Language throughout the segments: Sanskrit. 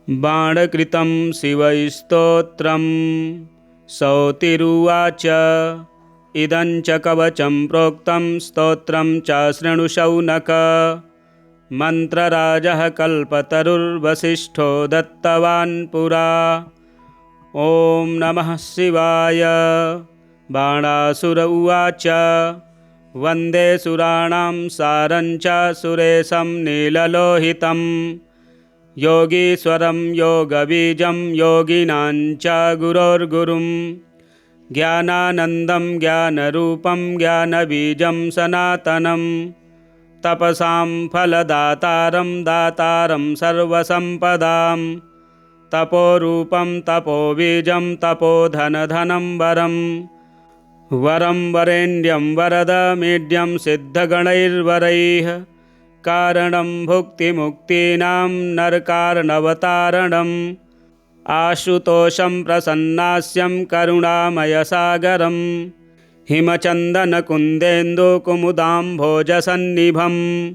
बाणकृतं शिवस्तोत्रं सौतिरुवाच। इदं च कवचं प्रोक्तं स्तोत्रं च शृणु शौनक। मन्त्रराजः कल्पतरुर्वसिष्ठो दत्तवान् पुरा। ॐ नमः शिवाय। बाणासुर उवाच। वन्दे सुराणां सारं च सुरेशं नीललोहितं। योगीश्वरं योगबीजं योगिनां च गुरोर्गुरुं। ज्ञानानन्दं ज्ञानरूपं ज्ञानबीजं सनातनं। तपसां फलदातारं दातारं सर्वसम्पदां। तपोरूपं तपोबीजं तपोधनधनं वरं। वरं वरेण्यं वरदमीड्यं सिद्धगणैर्वरैः। कारणं भुक्तिमुक्तीनां नरकार्णवतारणम्। आशुतोषं प्रसन्नास्यं करुणामयसागरम्। हिमचन्दनकुन्देन्दुकुमुदाम्भोजसन्निभं।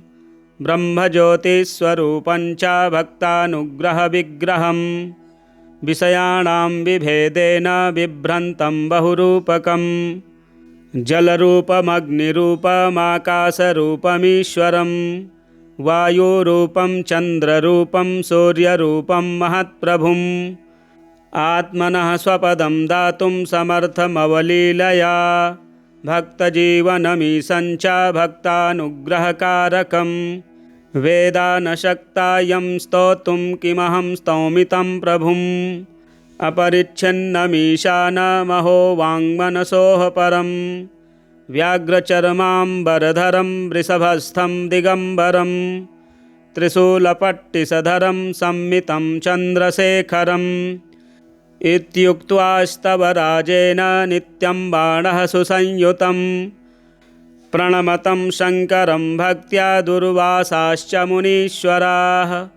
ब्रह्मज्योतिस्वरूपं च भक्तानुग्रहविग्रहम्। विषयाणां विभेदेन बिभ्रन्तं बहुरूपकम्। जलरूपमग्निरूपमाकाशरूपमीश्वरम्। वायुरूपं चन्द्ररूपं सूर्यरूपं महत्प्रभुम्। आत्मनः स्वपदं दातुं समर्थमवलीलया। भक्तजीवनमीशं च भक्तानुग्रहकारकम्। वेदा न शक्ता यं स्तोतुं किमहं स्तौमि तं प्रभुम्। अपरिच्छिन्नमीशानमहो वाङ्मनसोः परम्। व्याघ्रचर्माम्बरधरं वृषभस्थं दिगम्बरं। त्रिशूलपट्टिसधरं संमितं चन्द्रशेखरम्। इत्युक्त्वास्तव राजेन नित्यं बाणः सुसंयुतं। प्रणमतं शङ्करं भक्त्या दुर्वासाश्च मुनीश्वराः।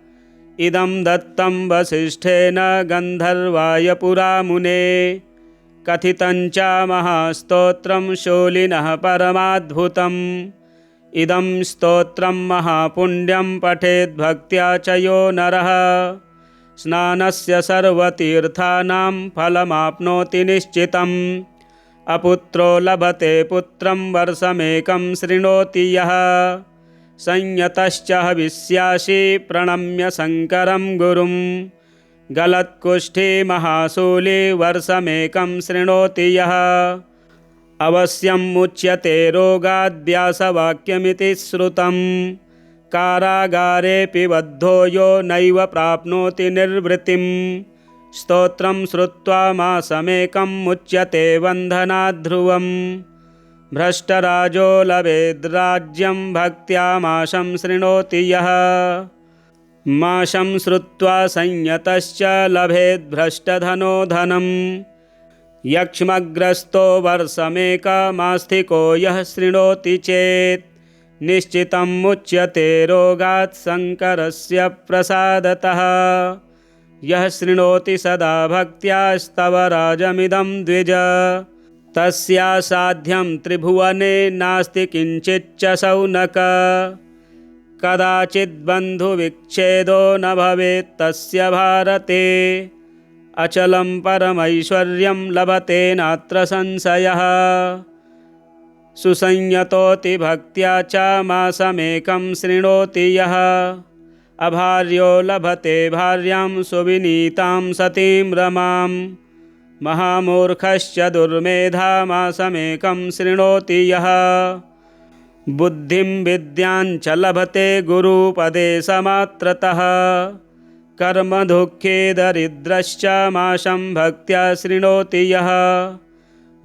इदं दत्तं वसिष्ठेन गन्धर्वाय पुरा मुने। कथितं च महास्तोत्रं शूलिनः परमाद्भुतम्। इदं स्तोत्रं महापुण्यं पठेद्भक्त्या च यो नरः। स्नानस्य सर्वतीर्थानां फलमाप्नोति निश्चितम्। अपुत्रो लभते पुत्रं वर्षमेकं शृणोति यः। संयतश्च हविष्यासि प्रणम्य शङ्करं गुरुं। गलत्कुष्ठी महाशूली वर्षमेकं शृणोति यः। अवश्यं मुच्यते रोगाद्व्यासवाक्यमिति श्रुतं। कारागारेऽपि बद्धो यो नैव प्राप्नोति निर्वृतिं। स्तोत्रं श्रुत्वा मासमेकं मुच्यते बन्धनात् ध्रुवम्। भ्रष्टराजो लभेद्राज्यं भक्त्या माशं शृणोति यः। माशं श्रुत्वा संयतश्च लभेद्भ्रष्टधनो धनम्। यक्ष्मग्रस्तो वर्षमेकमास्तिको यः शृणोति चेत्। निश्चितं मुच्यते रोगात् शङ्करस्य प्रसादतः। यः शृणोति सदा भक्त्या स्तव राजमिदं द्विज। तस्यासाध्यं त्रिभुवने नास्ति किञ्चिच्च शौनक। कदाचिद्बन्धुविच्छेदो न भवेत् तस्य भारते। अचलं परमैश्वर्यं लभते नात्र संशयः। सुसंयतोति भक्त्या च मासमेकं शृणोति यः। अभार्यो लभते भार्यां सुविनीतां सतीं रमां। महामूर्खश्च दुर्मेधा मासमेकं शृणोति यः। बुद्धिं विद्यां च लभते गुरुपदेशमात्रतः। कर्मदुःखे दरिद्रश्च माशं भक्त्या शृणोति यः।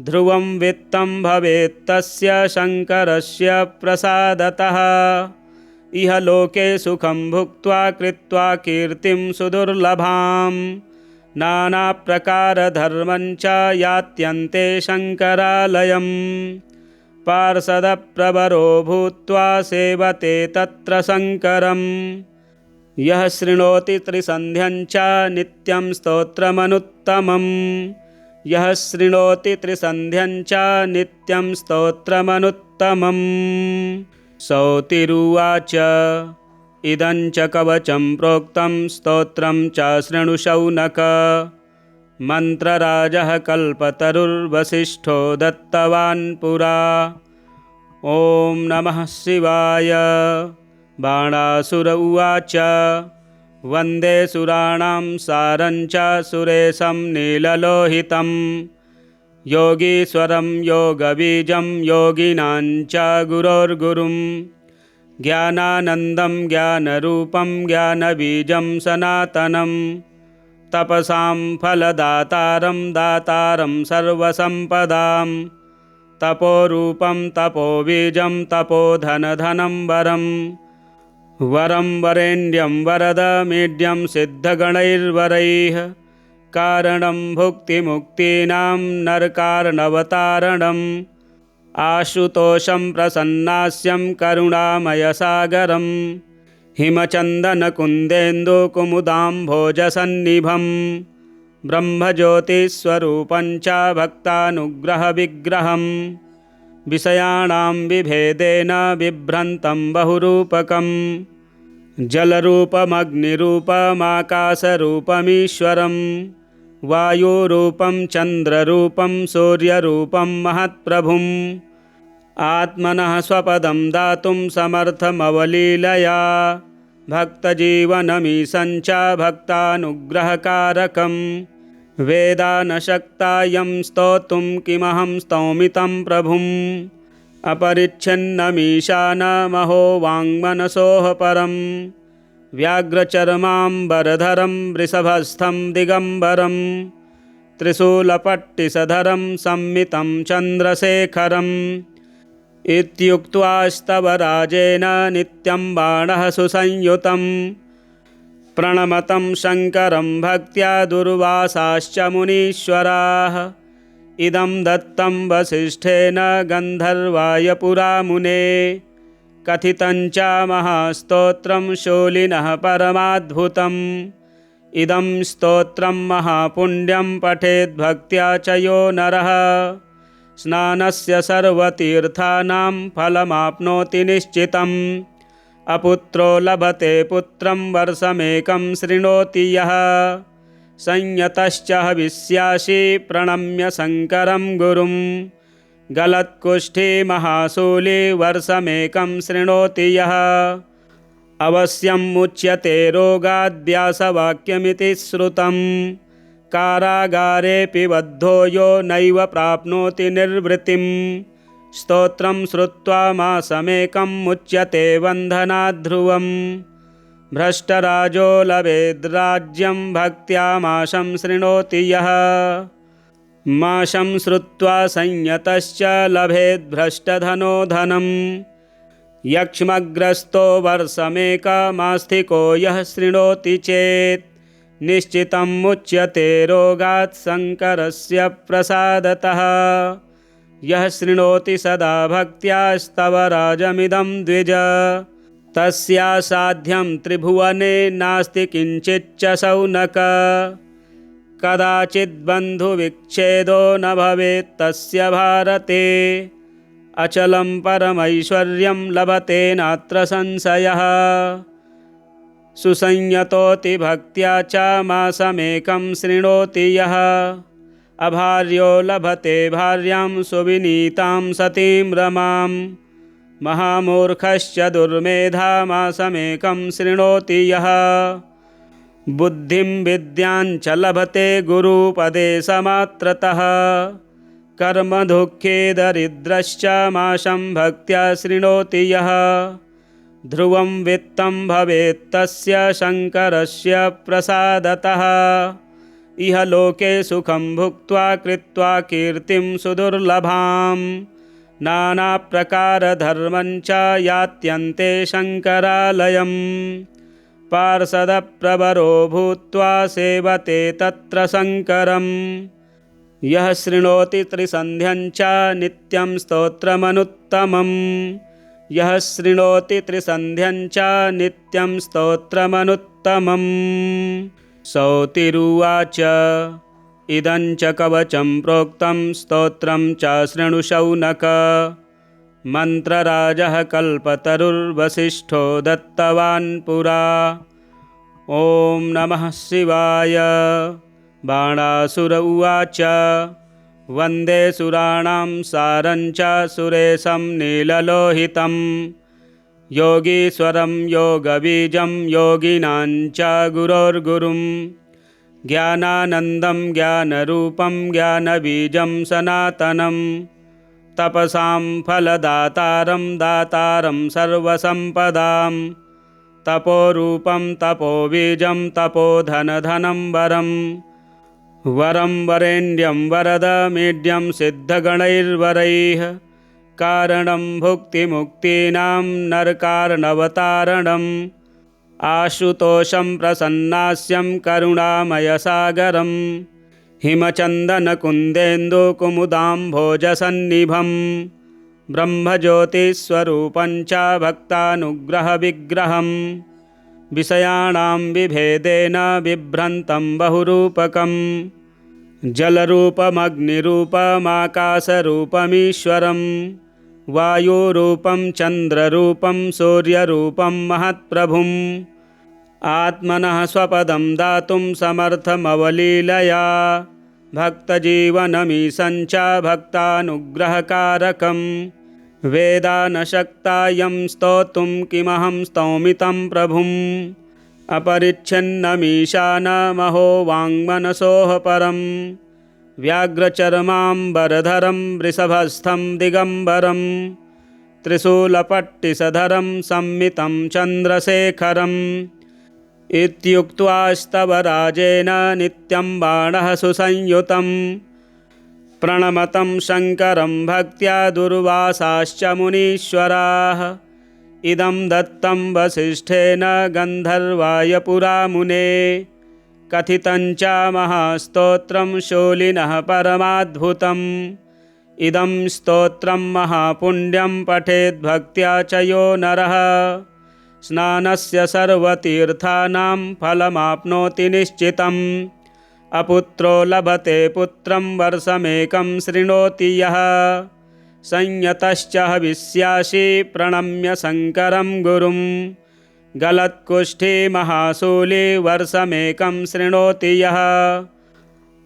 ध्रुवं वित्तं भवेत् तस्य शङ्करस्य प्रसादतः। इह लोके सुखं भुक्त्वा कृत्वा कीर्तिं सुदुर्लभां। नानाप्रकारधर्मं च यात्यन्ते शङ्करालयम्। पार्षदप्रवरो भूत्वा सेवते तत्र शङ्करम्। यः शृणोति त्रिसन्ध्यं च नित्यं स्तोत्रमनुत्तमम्। यः शृणोति त्रिसन्ध्यं च नित्यं स्तोत्रमनुत्तमम्। सौतिरुवाच। इदं च कवचं प्रोक्तं स्तोत्रं च शृणु शौनक। मन्त्रराजः कल्पतरुर्वसिष्ठो दत्तवान् पुरा। ॐ नमः शिवाय। बाणासुर उवाच वन्दे सुराणां सारं च सुरेशं नीललोहितं। योगीश्वरं योगबीजं योगिनां च गुरोर्गुरुं। ज्ञानानन्दं ज्ञानरूपं ज्ञानबीजं सनातनं। तपसां फलदातारं दातारं सर्वसम्पदां। तपोरूपं तपोबीजं तपोधनधनं वरं। वरं वरेण्यं वरदमीड्यं सिद्धगणैर्वरैः। कारणं भुक्तिमुक्तीनां नरकार्णवतारणम्। आशुतोषं प्रसन्नास्यं करुणामयसागरं। हिमचन्दनकुन्देन्दुकुमुदाम्भोजसन्निभं। ब्रह्मज्योतिस्वरूपं च भक्तानुग्रहविग्रहम्। विषयाणां विभेदेन बिभ्रन्तं बहुरूपकं। जलरूपमग्निरूपमाकाशरूपमीश्वरं। वायुरूपं चन्द्ररूपं सूर्यरूपं महत्प्रभुम्। आत्मनः स्वपदं दातुं समर्थमवलीलया। भक्तजीवनमीशं च भक्तानुग्रहकारकम्। वेदा न शक्ता यं स्तोतुं किमहं स्तौमि तं प्रभुम्। अपरिच्छिन्नमीशानमहो वाङ्मनसोः परम्। व्याघ्रचर्माम्बरधरं वृषभस्थं दिगम्बरं। त्रिशूलपट्टिसधरं संमितं चन्द्रशेखरम्। इत्युक्त्वा राजेन नित्यं बाणः सुसंयुतं। प्रणमतं शङ्करं भक्त्या दुर्वासाश्च मुनीश्वराः। इदं दत्तं वसिष्ठेन गन्धर्वाय पुरा मुने। कथितं च महास्तोत्रं शूलिनः परमाद्भुतम्। इदं स्तोत्रं महापुण्यं पठेद्भक्त्या च यो नरः। स्नानस्य सर्वतीर्थानां फलमाप्नोति निश्चितम्। अपुत्रो लभते पुत्रं वर्षमेकं शृणोति यः। संयतश्च हविष्यासि प्रणम्य शङ्करं गुरुं। गलत्कुष्ठी महाशूली वर्षमेकं शृणोति यः। अवश्यं मुच्यते रोगाद्व्यासवाक्यमिति श्रुतं। कारागारेऽपि बद्धो यो नैव प्राप्नोति निर्वृतिम्। स्तोत्रं श्रुत्वा मासमेकं मुच्यते बन्धनाद्ध्रुवम्। भ्रष्टराजो लभेद्राज्यं भक्त्या माशं शृणोति यः। माशं श्रुत्वा संयतश्च लभेद्भ्रष्टधनो धनम्। यक्ष्मग्रस्तो वर्षमेकमास्तिको यः शृणोति चेत्। निश्चितं मुच्यते रोगात् शङ्करस्य प्रसादतः। यः शृणोति सदा भक्त्या स्तवराजमिदं द्विज। तस्यासाध्यं त्रिभुवने नास्ति किञ्चिच्च शौनक। कदाचिद्बन्धुविच्छेदो न भवेत् तस्य भारते। अचलं परमैश्वर्यं लभते नात्र संशयः। सुसंयतोति भक्त्या च मासमेकं शृणोति यः। अभार्यो लभते भार्यां सुविनीतां सतीं रमां। महामूर्खश्च दुर्मेधा मासमेकं शृणोति यः। बुद्धिं विद्यां च लभते गुरुपदेशमात्रतः। कर्मदुःखे दरिद्रश्च माशं भक्त्या शृणोति यः। ध्रुवं वित्तं भवेत् तस्य शङ्करस्य प्रसादतः। इह लोके सुखं भुक्त्वा कृत्वा कीर्तिं सुदुर्लभां। नानाप्रकारधर्मं च यात्यन्ते शङ्करालयम्। पार्षदप्रवरो भूत्वा सेवते तत्र शङ्करम्। यः शृणोति त्रिसन्ध्यं च नित्यं स्तोत्रमनुत्तमम्। यः शृणोति त्रिसन्ध्यं च नित्यं स्तोत्रमनुत्तमम्। सौतिरुवाच इदं च कवचं प्रोक्तं स्तोत्रं च शृणु शौनक। मन्त्रराजः कल्पतरुर्वसिष्ठो दत्तवान् पुरा। ॐ नमः शिवाय। बाणासुर उवाच वन्दे सुराणां सारञ्च सुरेशं नीललोहितं योगीश्वरं योगबीजं योगिनां च गुरोर्गुरुं ज्ञानानन्दं ज्ञानरूपं ज्ञानबीजं सनातनं तपसां फलदातारं दातारं सर्वसम्पदां तपोरूपं तपोबीजं तपोधनधनं वरं वरेण्यं वरदमीड्यं सिद्धगणैर्वरैः कारणं भुक्तिमुक्तीनां नरकार्णवतारणम् आशुतोषं प्रसन्नास्यं करुणामयसागरं हिमचन्दनकुन्देन्दुकुमुदाम्भोजसन्निभं ब्रह्मज्योतिस्वरूपं च भक्तानुग्रहविग्रहं विषयाणां विभेदेन बिभ्रन्तं बहुरूपकं जलरूपमग्निरूपमाकाशरूपमीश्वरं वायुरूपं चन्द्ररूपं सूर्यरूपं महत्प्रभुम् आत्मनः स्वपदं दातुं समर्थमवलीलया भक्तजीवनमीशं च भक्तानुग्रहकारकं वेदा न शक्तायं स्तोतुं किमहं स्तौमि तं प्रभुम् अपरिच्छिन्नमीशानमहो वाङ्मनसोः परं व्याघ्रचर्माम्बरधरं वृषभस्थं दिगम्बरं त्रिशूलपट्टिसधरं संमितं चन्द्रशेखरम् इत्युक्त्वास्तव राजेन नित्यं बाणः सुसंयुतं प्रणमतं शङ्करं भक्त्या दुर्वासाश्च मुनीश्वराः इदं दत्तं वसिष्ठेन गन्धर्वाय पुरा मुने कथितं च महास्तोत्रं शूलिनः परमाद्भुतम् इदं स्तोत्रं महापुण्यं पठेद्भक्त्या च यो नरः स्नानस्य सर्वतीर्थानां फलमाप्नोति निश्चितम् अपुत्रो लभते पुत्रं वर्षमेकं शृणोति यः संयतश्च हविष्यासि प्रणम्य शङ्करं गुरुं गलत्कुष्ठी महाशूली वर्षमेकं शृणोति यः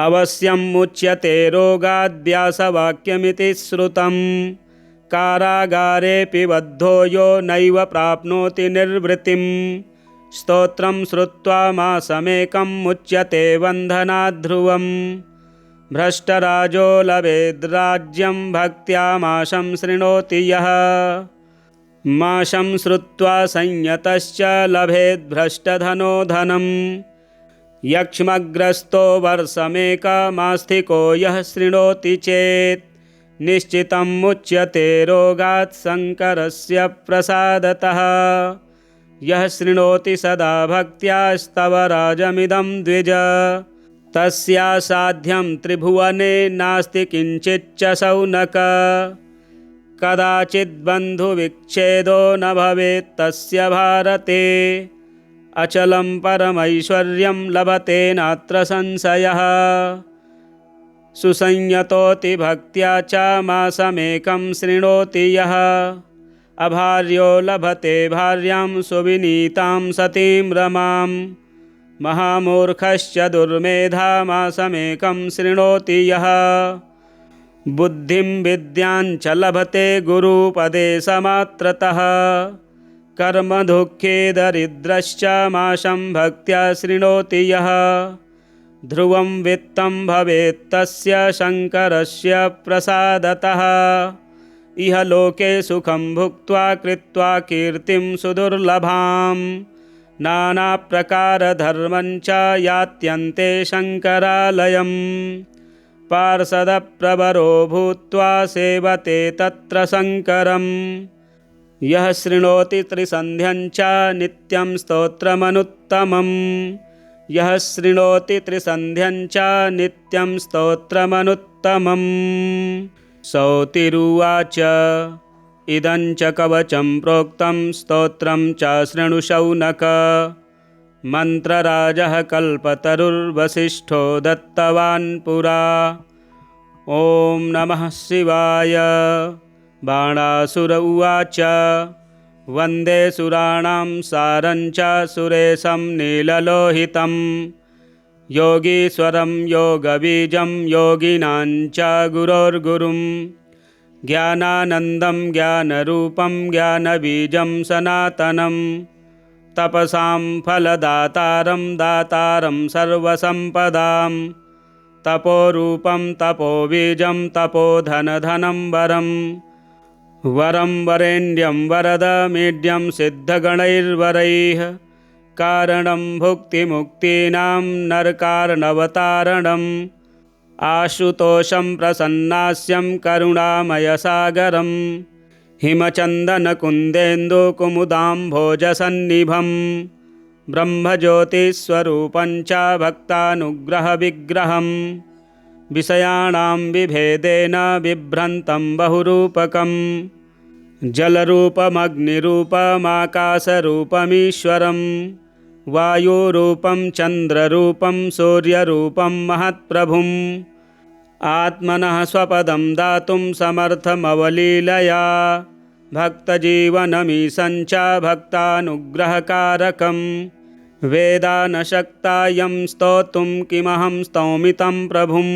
अवश्यं मुच्यते रोगाद्व्यासवाक्यमिति श्रुतं कारागारेऽपि बद्धो यो नैव प्राप्नोति निर्वृतिं स्तोत्रं श्रुत्वा मासमेकं मुच्यते बन्धनात् ध्रुवम् भ्रष्टराजो लभेद्राज्यं भक्त्या माशं शृणोति यः माशं श्रुत्वा संयतश्च लभेद्भ्रष्टधनो धनं यक्ष्मग्रस्तो वर्षमेकमास्तिको यः शृणोति चेत् निश्चितं मुच्यते रोगात् शङ्करस्य प्रसादतः यः शृणोति सदा भक्त्यास्तव राजमिदं द्विज तस्यासाध्यं त्रिभुवने नास्ति किञ्चिच्च शौनक कदाचिद्बन्धुविच्छेदो न भवेत् तस्य भारते अचलं परमैश्वर्यं लभते नात्र संशयः सुसंयतोति भक्त्या च मासमेकं शृणोति यः अभार्यो लभते भार्यां सुविनीतां सतीं रमां महामूर्खश्च दुर्मेधा मासमेकं शृणोति यः बुद्धिं विद्यां च लभते गुरुपदेशमात्रतः कर्मदुःखे दरिद्रश्च माशं भक्त्या शृणोति यः ध्रुवं वित्तं भवेत् तस्य शङ्करस्य प्रसादतः इह लोके सुखं भुक्त्वा कृत्वा कीर्तिं सुदुर्लभां नानाप्रकारधर्मं च यात्यन्ते शङ्करालयं पार्षदप्रवरो भूत्वा सेवते तत्र शङ्करं यः शृणोति त्रिसन्ध्यं च नित्यं स्तोत्रमनुत्तमं यः शृणोति त्रिसन्ध्यं च नित्यं स्तोत्रमनुत्तमम् सौतिरुवाच इदं च कवचं प्रोक्तं स्तोत्रं च शृणु शौनक मन्त्रराजः कल्पतरुर्वसिष्ठो दत्तवान् पुरा। ॐ नमः शिवाय। बाणासुर उवाच वन्दे सुराणां सारञ्च सुरेशं नीललोहितं योगीश्वरं योगबीजं योगिनां च गुरोर्गुरुं ज्ञानानन्दं ज्ञानरूपं ज्ञानबीजं सनातनं तपसां फलदातारं दातारं सर्वसम्पदां तपोरूपं तपोबीजं तपोधनधनं वरं वरं वरेण्यं वरदमीड्यं सिद्धगणैर्वरैः कारणं भुक्तिमुक्तीनां नरकार्णवतारणम् आशुतोषं प्रसन्नास्यं करुणामयसागरं हिमचन्दनकुन्देन्दुकुमुदाम्भोजसन्निभं ब्रह्मज्योतिस्वरूपं च भक्तानुग्रहविग्रहं विषयाणां विभेदेन बिभ्रन्तं बहुरूपकं जलरूपमग्निरूपमाकाशरूपमीश्वरं वायुरूपं चन्द्ररूपं सूर्यरूपं महत्प्रभुम् आत्मनः स्वपदं दातुं समर्थमवलीलया भक्तजीवनमीशं च भक्तानुग्रहकारकं वेदा न शक्ता यं स्तोतुं किमहं स्तौमि तं प्रभुम्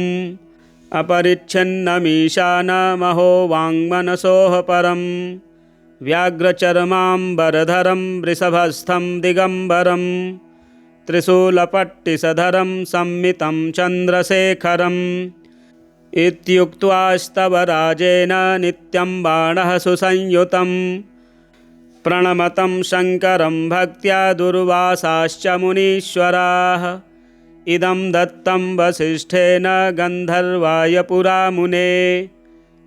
अपरिच्छिन्नमीशानमहो वाङ्मनसोः परं व्याघ्रचर्माम्बरधरं वृषभस्थं दिगम्बरं त्रिशूलपट्टिसधरं संमितं चन्द्रशेखरम् इत्युक्त्वा राजेन नित्यं बाणः सुसंयुतं प्रणमतं शङ्करं भक्त्या दुर्वासाश्च मुनीश्वराः इदं दत्तं वसिष्ठेन गन्धर्वाय पुरा मुने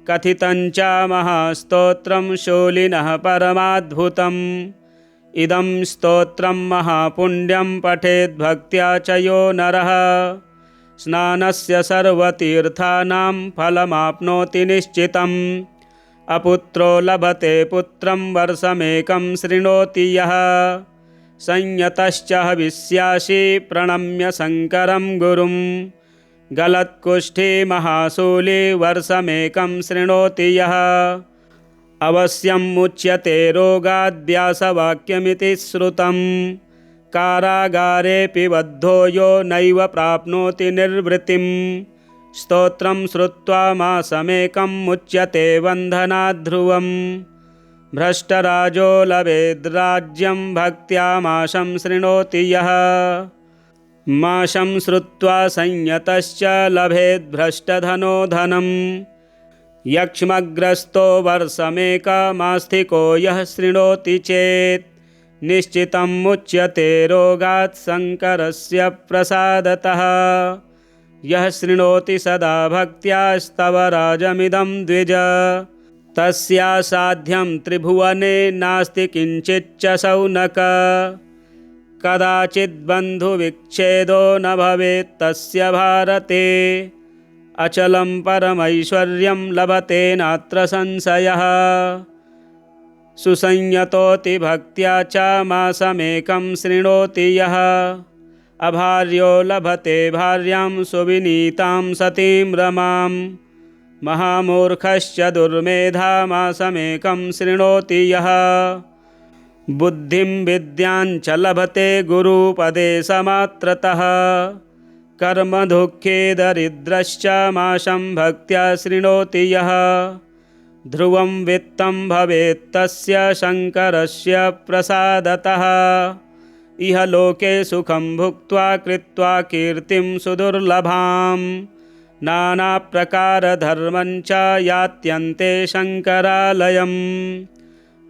कथितं च महास्तोत्रं शूलिनः परमाद्भुतम् इदं स्तोत्रं महापुण्यं पठेद्भक्त्या च यो नरः स्नानस्य सर्वतीर्थानां फलमाप्नोति निश्चितम् अपुत्रो लभते पुत्रं वर्षमेकं शृणोति यः संयतश्च हविष्यासि प्रणम्य शङ्करं गुरुं गलत्कुष्ठी महाशूली वर्षमेकं शृणोति यः अवश्यं मुच्यते रोगाद्व्यासवाक्यमिति श्रुतं कारागारेऽपि बद्धो यो नैव प्राप्नोति निर्वृतिं स्तोत्रं श्रुत्वा मासमेकं मुच्यते बन्धनाद्ध्रुवं भ्रष्टराजो लभेद्राज्यं भक्त्या माशं शृणोति यः माशं श्रुत्वा संयतश्च लभेद्भ्रष्टधनो धनं यक्ष्मग्रस्तो वर्षमेकमास्तिको यः शृणोति चेत् निश्चितं मुच्यते रोगात् शङ्करस्य प्रसादतः यः शृणोति सदा भक्त्या स्तवराजमिदं द्विज तस्यासाध्यं त्रिभुवने नास्ति किञ्चिच्च शौनक कदाचिद्बन्धुविच्छेदो न भवेत् तस्य भारते अचलं परमैश्वर्यं लभते नात्र संशयः सुसंयतोति भक्त्या च मासमेकं शृणोति यः अभार्यो लभते भार्यां सुविनीतां सतीं रमां महामूर्खश्च दुर्मेधा मासमेकं शृणोति यः बुद्धिं विद्यां च लभते गुरुपदेशमात्रतः कर्मदुःखे दरिद्रश्च माशं भक्त्या शृणोति यः ध्रुवं वित्तं भवेत् तस्य शङ्करस्य प्रसादतः इह लोके सुखं भुक्त्वा कृत्वा कीर्तिं सुदुर्लभां नानाप्रकारधर्मं च यात्यन्ते शङ्करालयं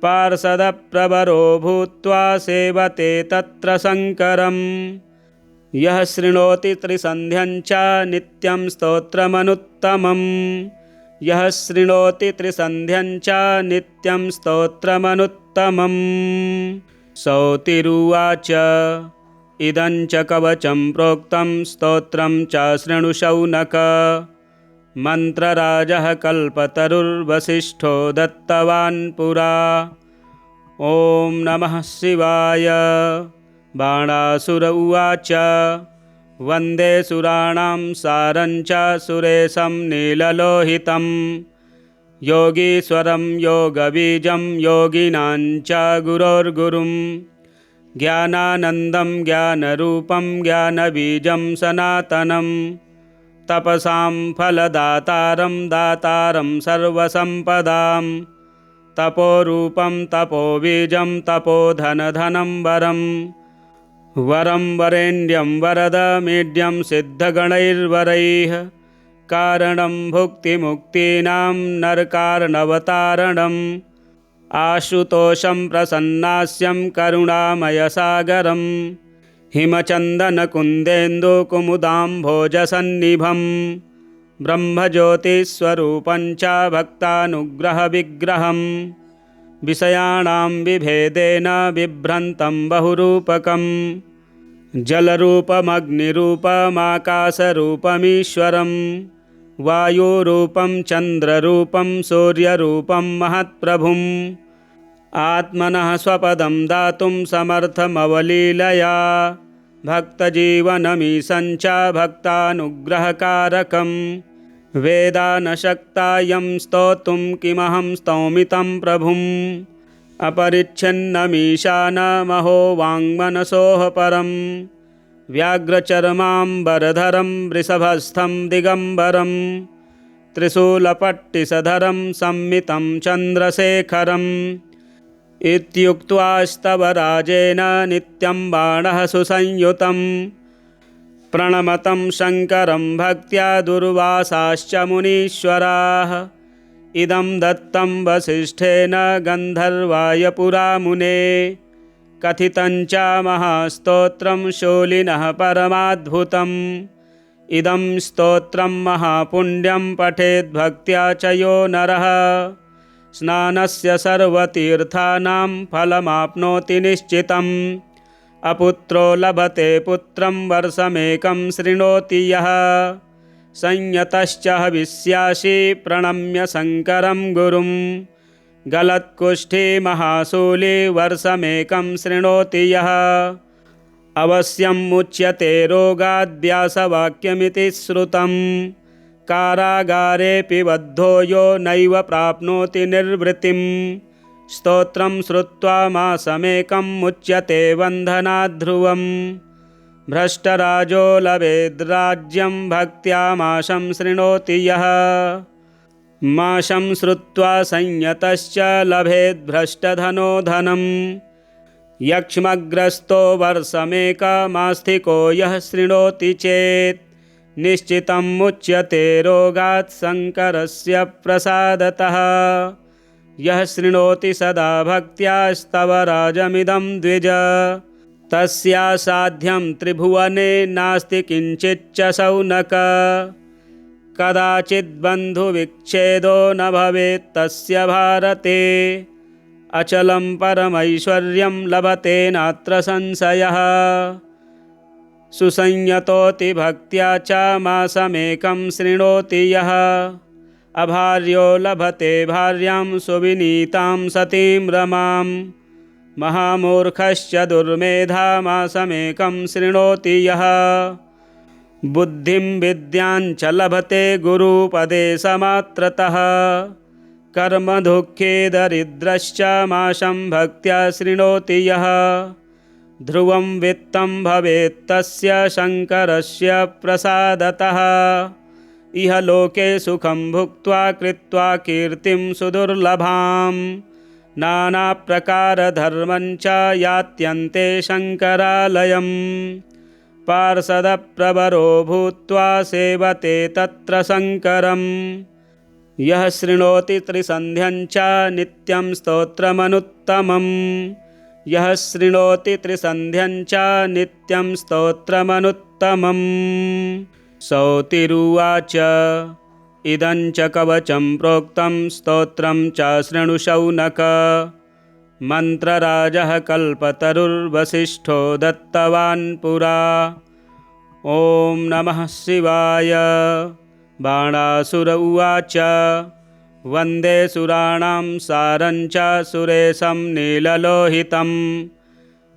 पार्षदप्रवरो भूत्वा सेवते तत्र शङ्करं यः शृणोति त्रिसन्ध्यं च नित्यं स्तोत्रमनुत्तमम् यः शृणोति त्रिसन्ध्यं च नित्यं स्तोत्रमनुत्तमम् सौतिरुवाच इदं च कवचं प्रोक्तं स्तोत्रं च शृणु शौनक मन्त्रराजः कल्पतरुर्वसिष्ठो दत्तवान् पुरा ॐ नमः शिवाय। बाणासुर उवाच वन्दे सुराणां सारं च सुरेशं नीललोहितं योगीश्वरं योगबीजं योगिनां च गुरोर्गुरुं ज्ञानानन्दं ज्ञानरूपं ज्ञानबीजं सनातनं तपसां फलदातारं दातारं सर्वसम्पदां तपोरूपं तपोबीजं तपोधनधनं वरं वरेण्यं वरदमीड्यं सिद्धगणैर्वरैः कारणं भुक्तिमुक्तीनां नरकार्णवतारणम् आशुतोषं प्रसन्नास्यं करुणामयसागरं हिमचन्दनकुन्देन्दुकुमुदाम्भोजसन्निभं ब्रह्मज्योतिस्वरूपं च भक्तानुग्रहविग्रहं विषयाणां विभेदेन बिभ्रन्तं बहुरूपकं जलरूपमग्निरूपमाकाशरूपमीश्वरं वायुरूपं चन्द्ररूपं सूर्यरूपं महत्प्रभुम् आत्मनः स्वपदं दातुं समर्थमवलीलया भक्तजीवनमीशं च भक्तानुग्रहकारकं वेदानशक्तायं स्तोतुं किमहं स्तौमि तं प्रभुम् अपरिच्छिन्नमीशानमहो वाङ्मनसोः परं व्याघ्रचर्माम्बरधरं वृषभस्थं दिगम्बरं त्रिशूलपट्टिसधरं संमितं चन्द्रशेखरम् इत्युक्त्वास्तव राजेन नित्यं बाणः सुसंयुतं प्रणमतं शङ्करं भक्त्या दुर्वासाश्च मुनीश्वराः इदं दत्तं वसिष्ठेन गन्धर्वाय पुरामुने कथितं च महास्तोत्रं शूलिनः परमाद्भुतम् इदं स्तोत्रं महापुण्यं पठेद्भक्त्या च यो नरः स्नानस्य सर्वतीर्थानां फलमाप्नोति निश्चितम् अपुत्रो लभते पुत्रं वर्षमेकं शृणोति यः संयतश्च हविष्यासि प्रणम्य शङ्करं गुरुं गलत्कुष्ठी महाशूली वर्षमेकं शृणोति यः अवश्यं मुच्यते रोगाद्व्यासवाक्यमिति श्रुतं कारागारेऽपि बद्धो यो नैव प्राप्नोति निर्वृतिं स्तोत्रं श्रुत्वा मासमेकं मुच्यते बन्धनात् ध्रुवम् भ्रष्टराजो लभेद्राज्यं भक्त्या माशं शृणोति यः माशं श्रुत्वा संयतश्च लभेद्भ्रष्टधनो धनं यक्ष्मग्रस्तो वर्षमेकमास्थिको यः शृणोति चेत् निश्चितं मुच्यते रोगात् शङ्करस्य प्रसादतः यः शृणोति सदा भक्त्यास्तव राजमिदं द्विज तस्यासाध्यं त्रिभुवने नास्ति किञ्चिच्च शौनक कदाचिद्बन्धुविच्छेदो न भवेत् तस्य भारते अचलं परमैश्वर्यं लभते नात्र संशयः सुसंयतोति भक्त्या च मासमेकं शृणोति यः अभार्यो लभते भार्यां सुविनीतां सतीं रमां महामूर्खश्च दुर्मेधा मासमेकं शृणोति यः बुद्धिं विद्यां च लभते गुरुपदेशमात्रतः कर्मदुःखे दरिद्रश्च माशं भक्त्या शृणोति यः ध्रुवं वित्तं भवेत् तस्य शङ्करस्य प्रसादतः इह लोके सुखं भुक्त्वा कृत्वा कीर्तिं सुदुर्लभां नानाप्रकारधर्मं च यात्यन्ते शङ्करालयं पार्षदप्रवरो भूत्वा सेवते तत्र शङ्करं यः शृणोति त्रिसन्ध्यं च नित्यं स्तोत्रमनुत्तमम् यः शृणोति त्रिसन्ध्यं च नित्यं स्तोत्रमनुत्तमम् सौतिरुवाच इदं च कवचं प्रोक्तं स्तोत्रं च शृणु शौनक मन्त्रराजः कल्पतरुर्वसिष्ठो दत्तवान् पुरा ॐ नमः शिवाय बाणासुर उवाच वन्दे सुराणां सारं च सुरेशं नीललोहितं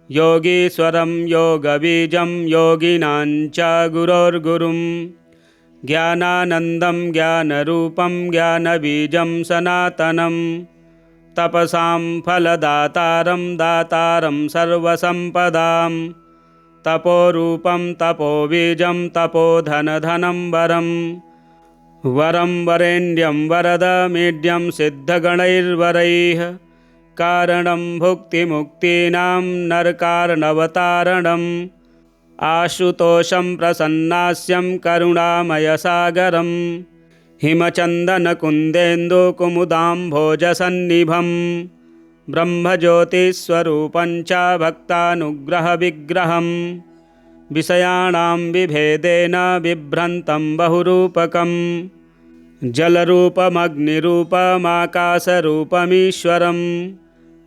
योगीश्वरं योगबीजं योगिनां च गुरोर्गुरुं ज्ञानानन्दं ज्ञानरूपं ज्ञानबीजं सनातनं तपसां फलदातारं दातारं सर्वसम्पदां तपोरूपं तपोबीजं तपोधनधनं वरं वरं वरेण्यं वरदमीड्यं सिद्धगणैर्वरैः कारणं भुक्तिमुक्तीनां नरकार्णवतारणम् आशुतोषं प्रसन्नास्यं करुणामयसागरं हिमचन्दनकुन्देन्दुकुमुदाम्भोजसन्निभं ब्रह्मज्योतिस्वरूपं च भक्तानुग्रहविग्रहं विषयाणां विभेदेन बिभ्रन्तं बहुरूपकं जलरूपमग्निरूपमाकाशरूपमीश्वरं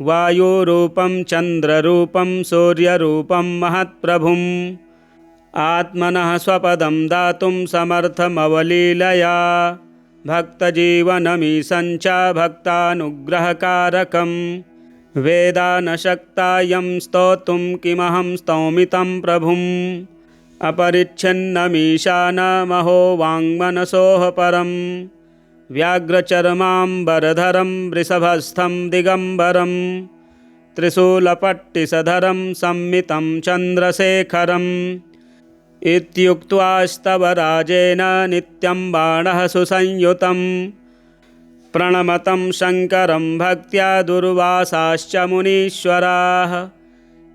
वायुरूपं चन्द्ररूपं सूर्यरूपं महत्प्रभुम् आत्मनः स्वपदं दातुं समर्थमवलीलया भक्तजीवनमीशं च भक्तानुग्रहकारकं वेदा न शक्ता यं स्तोतुं किमहं स्तौमि तं प्रभुम् अपरिच्छिन्नमीशानमहो वाङ्मनसोः परं व्याघ्रचर्माम्बरधरं वृषभस्थं दिगम्बरं त्रिशूलपट्टिसधरं संमितं चन्द्रशेखरम् इत्युक्त्वा राजेन नित्यं बाणः सुसंयुतं प्रणमतं शङ्करं भक्त्या दुर्वासाश्च मुनीश्वराः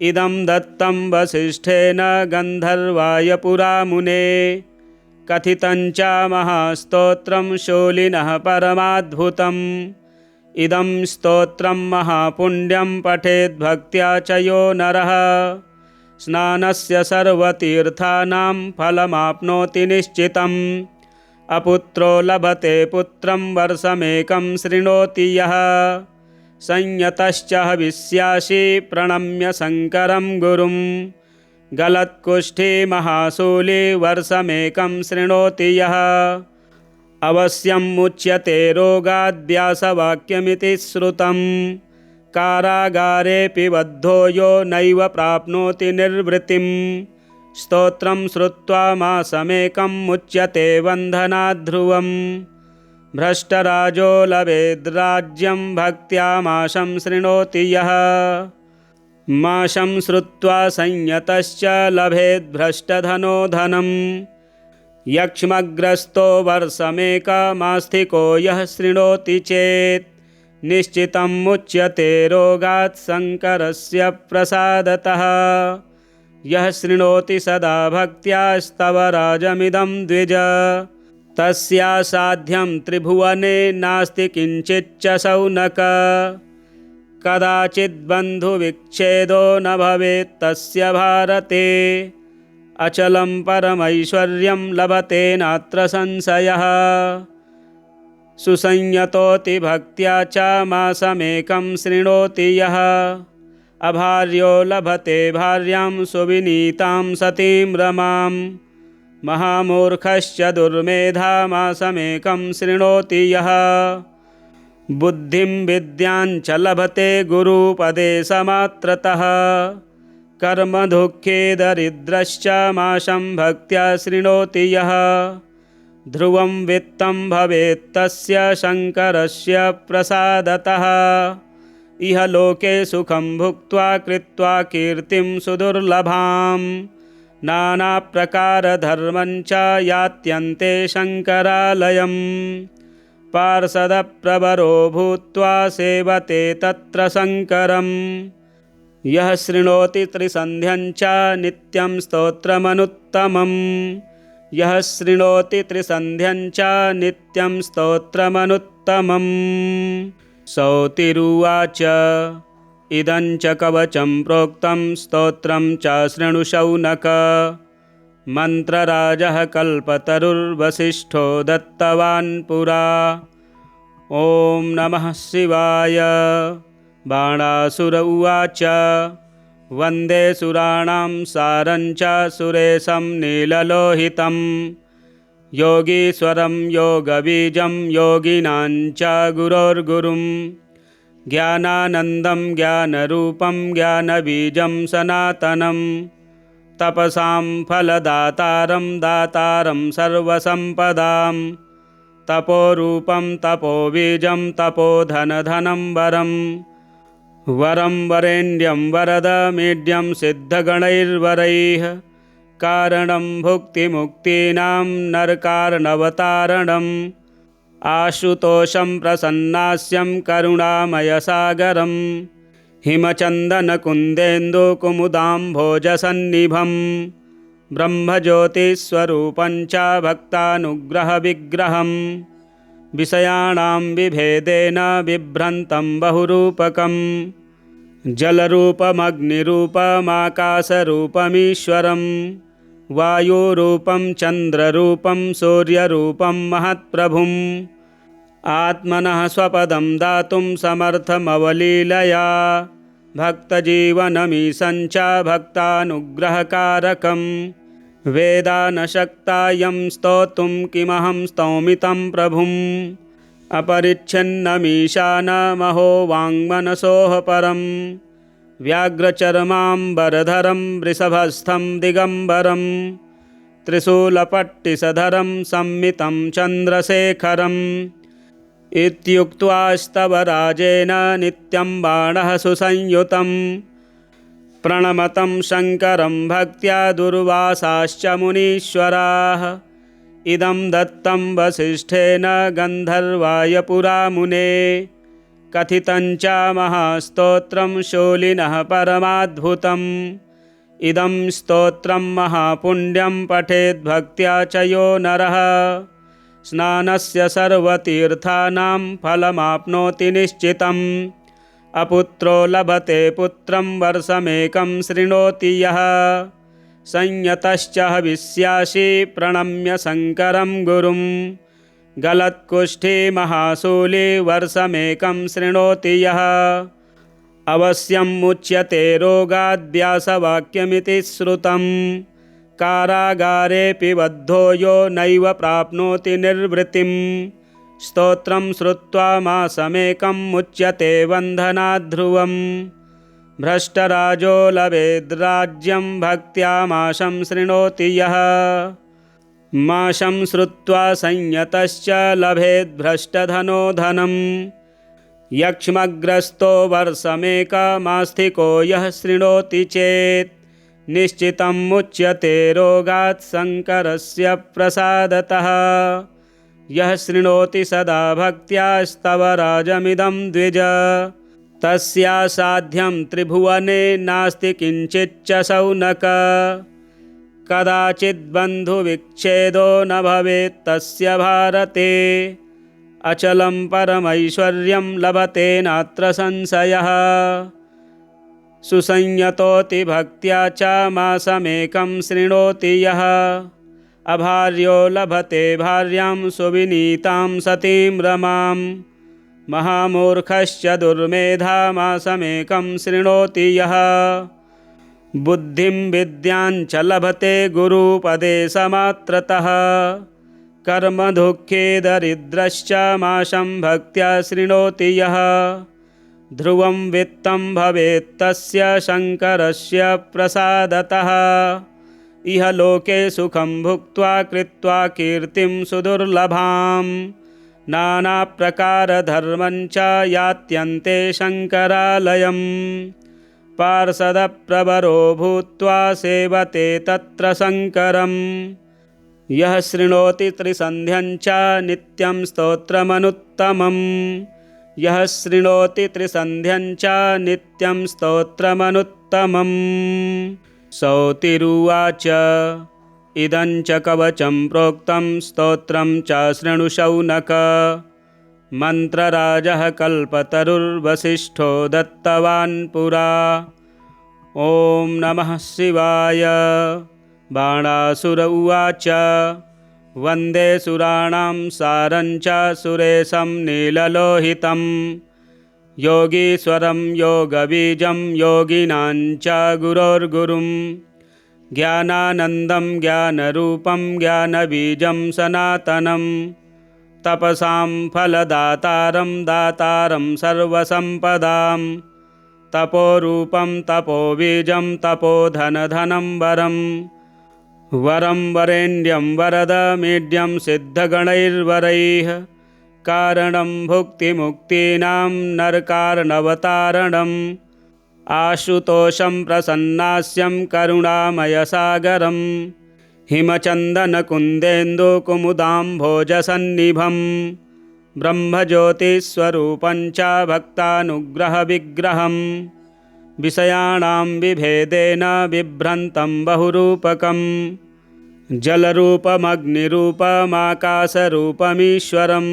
इदं दत्तं वसिष्ठेन गन्धर्वाय पुरा मुने कथितं च महास्तोत्रं शूलिनः परमाद्भुतम् इदं स्तोत्रं महापुण्यं पठेद्भक्त्या च यो नरः स्नानस्य सर्वतीर्थानां फलमाप्नोति निश्चितम् अपुत्रो लभते पुत्रं वर्षमेकं शृणोति यः संयतश्च हविष्यासि प्रणम्य शङ्करं गुरुं गलत्कुष्ठी महाशूली वर्षमेकं शृणोति यः अवश्यं मुच्यते रोगाद्व्यासवाक्यमिति श्रुतं कारागारेऽपि बद्धो यो नैव प्राप्नोति निर्वृतिं स्तोत्रं श्रुत्वा मासमेकं मुच्यते बन्धनाद्ध्रुवं भ्रष्टराजो लभेद्राज्यं भक्त्या माशं शृणोति यः माशं श्रुत्वा संयतश्च लभेद्भ्रष्टधनो धनं यक्ष्मग्रस्तो वर्षमेकमास्तिको यः शृणोति चेत् निश्चितं मुच्यते रोगात् शङ्करस्य प्रसादतः यः शृणोति सदा भक्त्या स्तवराजमिदं द्विज तस्यासाध्यं त्रिभुवने नास्ति किञ्चिच्च शौनक कदाचिद्बन्धुविच्छेदो न भवेत् तस्य भारते अचलं परमैश्वर्यं लभते नात्र संशयः सुसंयतोति भक्त्या च मासमेकं शृणोति यः अभार्यो लभते भार्यां सुविनीतां सतीं रमां महामूर्खश्च दुर्मेधा मासमेकं शृणोति यः बुद्धिं विद्यां च लभते गुरुपदेशमात्रतः कर्मदुःखे दरिद्रश्च माशं भक्त्या शृणोति यः ध्रुवं वित्तं भवेत् तस्य शङ्करस्य प्रसादतः इह लोके सुखं भुक्त्वा कृत्वा कीर्तिं सुदुर्लभां नानाप्रकारधर्मं च यात्यन्ते शङ्करालयं पार्षदप्रवरो भूत्वा सेवते तत्र शङ्करं यः शृणोति त्रिसन्ध्यं च नित्यं स्तोत्रमनुत्तमम् यः शृणोति त्रिसन्ध्यं च नित्यं स्तोत्रमनुत्तमम् सौतिरुवाच इदं च कवचं प्रोक्तं स्तोत्रं च शृणु शौनक मन्त्रराजः कल्पतरुर्वसिष्ठो दत्तवान् पुरा ॐ नमः शिवाय बाणासुर उवाच वन्दे सुराणां सारं च सुरेशं नीललोहितं योगीश्वरं योगबीजं योगिनां च गुरोर्गुरुं ज्ञानानन्दं ज्ञानरूपं ज्ञानबीजं सनातनं तपसां फलदातारं दातारं सर्वसम्पदां तपोरूपं तपोबीजं तपोधनधनं वरं वरं वरेण्यं वरदमीड्यं सिद्धगणैर्वरैः कारणं भुक्तिमुक्तीनां नरकार्णवतारणम् आशुतोषं प्रसन्नास्यं करुणामयसागरं हिमचन्दनकुन्देन्दुकुमुदाम्भोजसन्निभं ब्रह्मज्योतिस्वरूपं च भक्तानुग्रहविग्रहं विषयाणां विभेदेन बिभ्रन्तं बहुरूपकं जलरूपमग्निरूपमाकाशरूपमीश्वरं वायुरूपं चन्द्ररूपं सूर्यरूपं महत्प्रभुम् आत्मनः स्वपदं दातुं समर्थमवलीलया भक्तजीवनमीशं च भक्तानुग्रहकारकं वेदा न शक्तायं स्तोतुं किमहं स्तौमि तं प्रभुम् अपरिच्छिन्नमीशानमहो वाङ्मनसोः परं व्याघ्रचर्माम्बरधरं वृषभस्थं दिगम्बरं त्रिशूलपट्टिसधरं संमितं चन्द्रशेखरम् इत्युक्त्वास्तव राजेन नित्यं बाणः सुसंयुतं प्रणमतं शङ्करं भक्त्या दुर्वासाश्च मुनीश्वराः इदं दत्तं वसिष्ठेन गन्धर्वाय पुरामुने कथितं च महास्तोत्रं शूलिनः परमाद्भुतम् इदं स्तोत्रं महापुण्यं पठेद्भक्त्या च यो नरः स्नानस्य सर्वतीर्थानां फलमाप्नोति निश्चितम् अपुत्रो लभते पुत्रं वर्षमेकं शृणोति यः संयतश्च हविष्यासि प्रणम्य शङ्करं गुरुं गलत्कुष्ठी महाशूली वर्षमेकं शृणोति यः अवश्यं मुच्यते रोगाद्व्यासवाक्यमिति श्रुतं कारागारेऽपि बद्धो यो नैव प्राप्नोति निर्वृतिं स्तोत्रं श्रुत्वा मासमेकं मुच्यते बन्धनात् ध्रुवम् भ्रष्टराजो लभेद्राज्यं भक्त्या माशं शृणोति यः माशं श्रुत्वा संयतश्च लभेद्भ्रष्टधनो धनं यक्ष्मग्रस्तो वर्षमेकमास्थिको यः शृणोति चेत् निश्चितं मुच्यते रोगात् शङ्करस्य प्रसादतः यः शृणोति सदा भक्त्यास्तव राजमिदं द्विज तस्यासाध्यं त्रिभुवने नास्ति किञ्चिच्च शौनक कदाचिद्बन्धुविच्छेदो न भवेत् तस्य भारते अचलं परमैश्वर्यं लभते नात्र संशयः सुसंयतोति भक्त्या च मासमेकं शृणोति यः अभार्यो लभते भार्यां सुविनीतां सतीं रमां महामूर्खश्च दुर्मेधा मासमेकं शृणोति यः बुद्धिं विद्यां च लभते गुरुपदेशमात्रतः कर्मदुःखे दरिद्रश्च माशं भक्त्या शृणोति यः ध्रुवं वित्तं भवेत् तस्य शङ्करस्य प्रसादतः इह लोके सुखं भुक्त्वा कृत्वा कीर्तिं सुदुर्लभां नानाप्रकारधर्मं च यात्यन्ते शङ्करालयं पार्षदप्रवरो भूत्वा सेवते तत्र शङ्करं यः शृणोति त्रिसन्ध्यं च नित्यं स्तोत्रमनुत्तमम् यः शृणोति त्रिसन्ध्यं च नित्यं स्तोत्रमनुत्तमम् सौतिरुवाच इदं च कवचं प्रोक्तं स्तोत्रं च शृणु शौनक मन्त्रराजः कल्पतरुर्वसिष्ठो दत्तवान् पुरा ॐ नमः शिवाय बाणासुर उवाच वन्दे सुराणां सारं च सुरेशं नीललोहितं योगीश्वरं योगबीजं योगिनां च गुरोर्गुरुं ज्ञानानन्दं ज्ञानरूपं ज्ञानबीजं सनातनं तपसां फलदातारं दातारं सर्वसम्पदां तपोरूपं तपोबीजं तपोधनधनं वरं वरं वरेण्यं वरदमीड्यं सिद्धगणैर्वरैः कारणं भुक्तिमुक्तीनां नरकार्णवतारणम् आशुतोषं प्रसन्नास्यं करुणामयसागरं हिमचन्दनकुन्देन्दुकुमुदाम्भोजसन्निभं ब्रह्मज्योतिस्वरूपं च भक्तानुग्रहविग्रहं विषयाणां विभेदेन बिभ्रन्तं बहुरूपकं जलरूपमग्निरूपमाकाशरूपमीश्वरं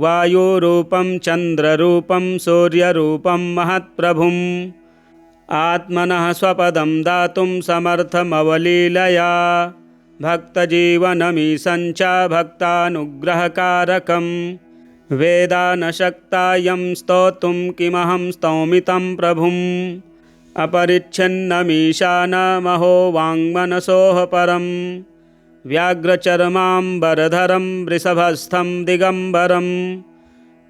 वायुरूपं चन्द्ररूपं सूर्यरूपं महत्प्रभुम् आत्मनः स्वपदं दातुं समर्थमवलीलया भक्तजीवनमीशं च भक्तानुग्रहकारकं वेदा न शक्ता यं स्तोतुं किमहं स्तौमि तं प्रभुम् अपरिच्छिन्नमीशानमहो वाङ्मनसोः परं व्याघ्रचर्माम्बरधरं वृषभस्थं दिगम्बरं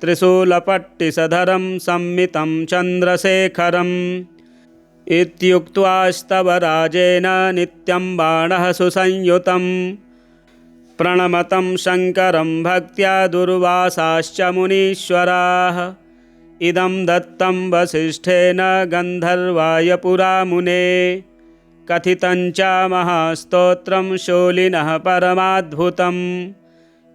त्रिशूलपट्टिसधरं संमितं चन्द्रशेखरम् इत्युक्त्वा राजेन नित्यं बाणः सुसंयुतं प्रणमतं शङ्करं भक्त्या दुर्वासाश्च मुनीश्वराः इदं दत्तं वसिष्ठेन गन्धर्वाय पुरा मुने कथितं च महास्तोत्रं शूलिनः परमाद्भुतम्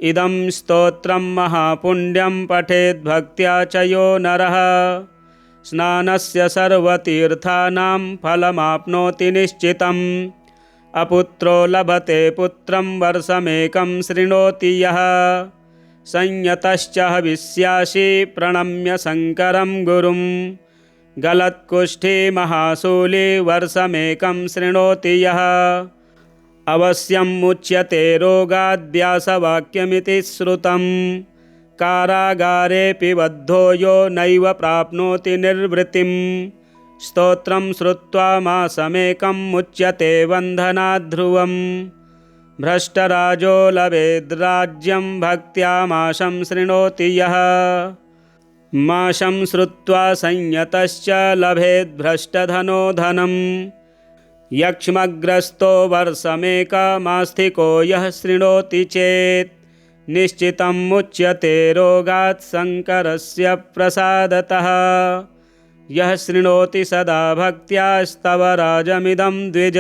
इदं स्तोत्रं महापुण्यं पठेद्भक्त्या च यो नरः स्नानस्य सर्वतीर्थानां फलमाप्नोति निश्चितम् अपुत्रो लभते पुत्रं वर्षमेकं शृणोति यः संयतश्च हविष्यासि प्रणम्य शङ्करं गुरुं गलत्कुष्ठी महाशूली वर्षमेकं शृणोति यः अवश्यं मुच्यते रोगाद्व्यासवाक्यमिति श्रुतं कारागारेऽपि बद्धो यो नैव प्राप्नोति निर्वृतिं स्तोत्रं श्रुत्वा मासमेकं मुच्यते बन्धनाद्ध्रुवम् भ्रष्टराजो लभेद्राज्यं भक्त्या माशं शृणोति यः माशं श्रुत्वा संयतश्च लभेद्भ्रष्टधनो धनम् यक्ष्मग्रस्तो वर्षमेकमास्तिको यः शृणोति चेत् निश्चितं मुच्यते रोगात् शङ्करस्य प्रसादतः यः शृणोति सदा भक्त्या स्तवराजमिदं द्विज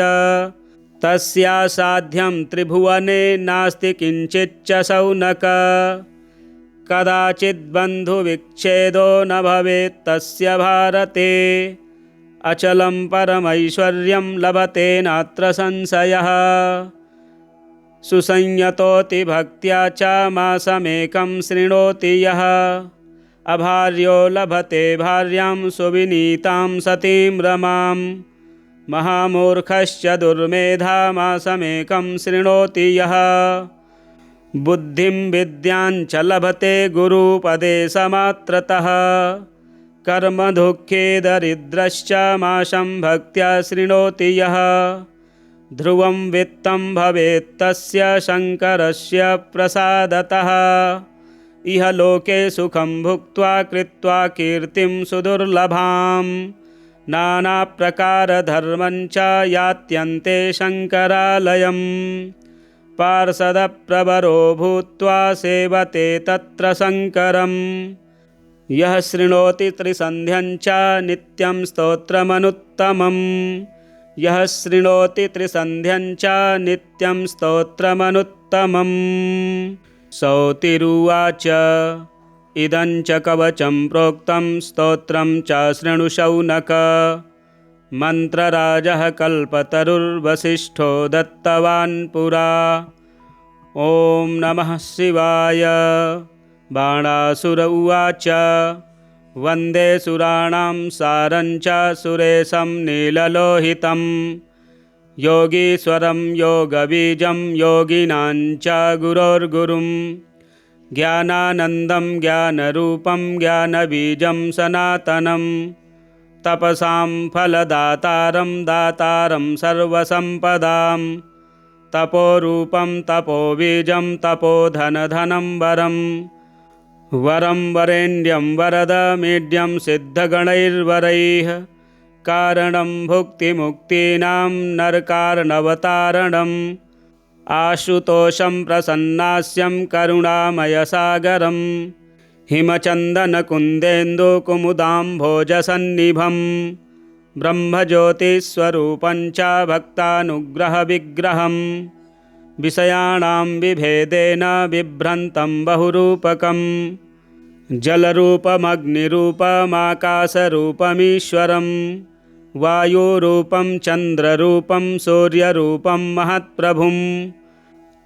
तस्यासाध्यं त्रिभुवने नास्ति किञ्चिच्च शौनक कदाचिद्बन्धुविच्छेदो न भवेत् तस्य भारते अचलं परमैश्वर्यं लभते नात्र संशयः सुसंयतोति भक्त्या च मासमेकं शृणोति यः अभार्यो लभते भार्यां सुविनीतां सतीं रमां महामूर्खश्च दुर्मेधा मासमेकं शृणोति यः बुद्धिं विद्यां च लभते गुरुपदेशमात्रतः कर्मदुःखे दरिद्रश्च माशं भक्त्या शृणोति यः ध्रुवं वित्तं भवेत् तस्य शङ्करस्य प्रसादतः इह लोके सुखं भुक्त्वा कृत्वा कीर्तिं सुदुर्लभां नानाप्रकारधर्मं च यात्यन्ते शङ्करालयं पार्षदप्रवरो भूत्वा सेवते तत्र शङ्करं यः शृणोति त्रिसन्ध्यं च नित्यं स्तोत्रमनुत्तमम् यः शृणोति त्रिसन्ध्यं च नित्यं स्तोत्रमनुत्तमम् सौतिरुवाच इदं च कवचं प्रोक्तं स्तोत्रं च शृणु शौनक मन्त्रराजः कल्पतरुर्वसिष्ठो दत्तवान् पुरा ॐ नमः शिवाय। बाणासुर उवाच वन्दे सुराणां सारं च सुरेशं नीललोहितं योगीश्वरं योगबीजं योगिनां च गुरोर्गुरुं ज्ञानानन्दं ज्ञानरूपं ज्ञानबीजं सनातनं तपसां फलदातारं दातारं सर्वसम्पदां तपोरूपं तपोबीजं तपोधनधनं वरं वरं वरेण्यं वरदमीड्यं सिद्धगणैर्वरैः कारणं भुक्तिमुक्तीनां नरकार्णवतारणम् आशुतोषं प्रसन्नास्यं करुणामयसागरं हिमचन्दनकुन्देन्दुकुमुदाम्भोजसन्निभं ब्रह्मज्योतिस्वरूपं च भक्तानुग्रहविग्रहं विषयाणां विभेदेन बिभ्रन्तं बहुरूपकं जलरूपमग्निरूपमाकाशरूपमीश्वरं वायुरूपं चन्द्ररूपं सूर्यरूपं महत्प्रभुम्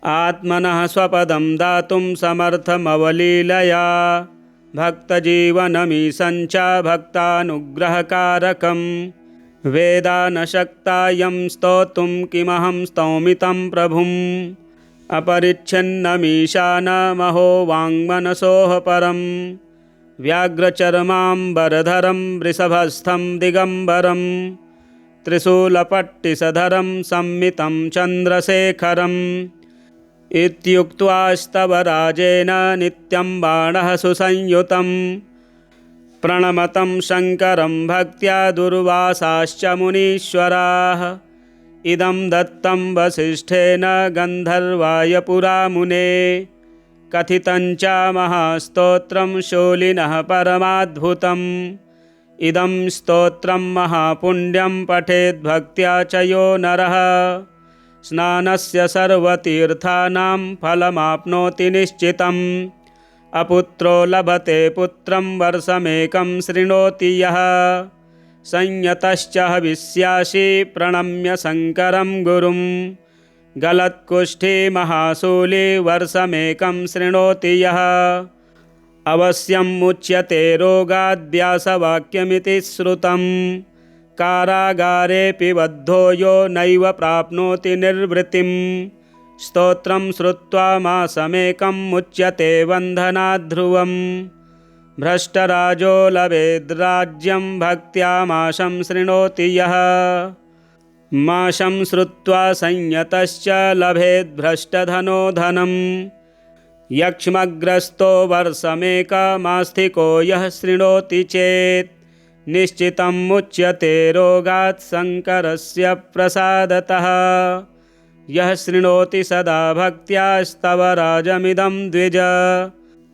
आत्मनः स्वपदं दातुं समर्थमवलीलया भक्तजीवनमीशं च भक्तानुग्रहकारकं वेदा न शक्तायं स्तोतुं किमहं स्तौमि तं प्रभुम् अपरिच्छिन्नमीशानमहो वाङ्मनसोः परं व्याघ्रचर्माम्बरधरं वृषभस्थं दिगम्बरं त्रिशूलपट्टिसधरं संमितं चन्द्रशेखरम् इत्युक्त्वास्तव राजेन नित्यं बाणः सुसंयुतं प्रणमतं शङ्करं भक्त्या दुर्वासाश्च मुनीश्वराः इदं दत्तं वसिष्ठेन गन्धर्वाय पुरामुने कथितं च महास्तोत्रं शूलिनः परमाद्भुतम् इदं स्तोत्रं महापुण्यं पठेद्भक्त्या च यो नरः स्नानस्य सर्वतीर्थानां फलमाप्नोति निश्चितम् अपुत्रो लभते पुत्रं वर्षमेकं शृणोति यः संयतश्च हविष्यासि प्रणम्य शङ्करं गुरुं गलत्कुष्ठी महाशूली वर्षमेकं शृणोति यः अवश्यं मुच्यते रोगाद्व्यासवाक्यमिति श्रुतं कारागारेऽपि बद्धो यो नैव प्राप्नोति निर्वृतिं स्तोत्रं श्रुत्वा मासमेकं मुच्यते बन्धनात् ध्रुवम् भ्रष्टराजो लभेद्राज्यं भक्त्या माशं शृणोति यः माशं श्रुत्वा संयतश्च लभेद्भ्रष्टधनो धनं यक्ष्मग्रस्तो वर्षमेकमास्थिको यः शृणोति चेत् निश्चितं मुच्यते रोगात् शङ्करस्य प्रसादतः यः शृणोति सदा भक्त्या स्तव राजमिदं द्विज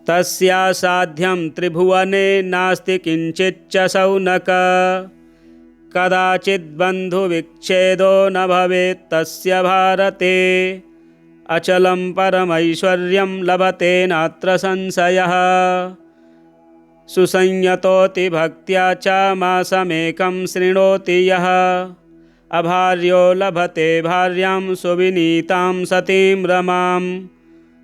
तस्यासाध्यं त्रिभुवने नास्ति किञ्चिच्च शौनक कदाचिद्बन्धुविच्छेदो न भवेत् तस्य भारते अचलं परमैश्वर्यं लभते नात्र संशयः सुसंयतोति भक्त्या च मासमेकं शृणोति यः अभार्यो लभते भार्यां सुविनीतां सतीं रमां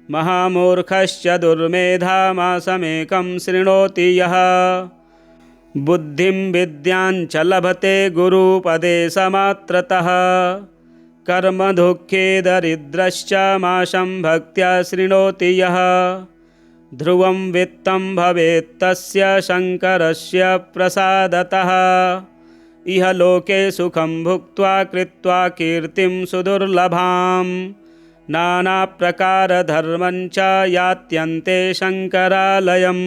महामूर्खश्च दुर्मेधा मासमेकं शृणोति यः बुद्धिं विद्यां च लभते गुरुपदेशमात्रतः कर्मदुःखे दरिद्रश्च माशं भक्त्या शृणोति यः ध्रुवं वित्तं भवेत् तस्य शङ्करस्य प्रसादतः इह लोके सुखं भुक्त्वा कृत्वा कीर्तिं सुदुर्लभां नानाप्रकारधर्मं च यात्यन्ते शङ्करालयं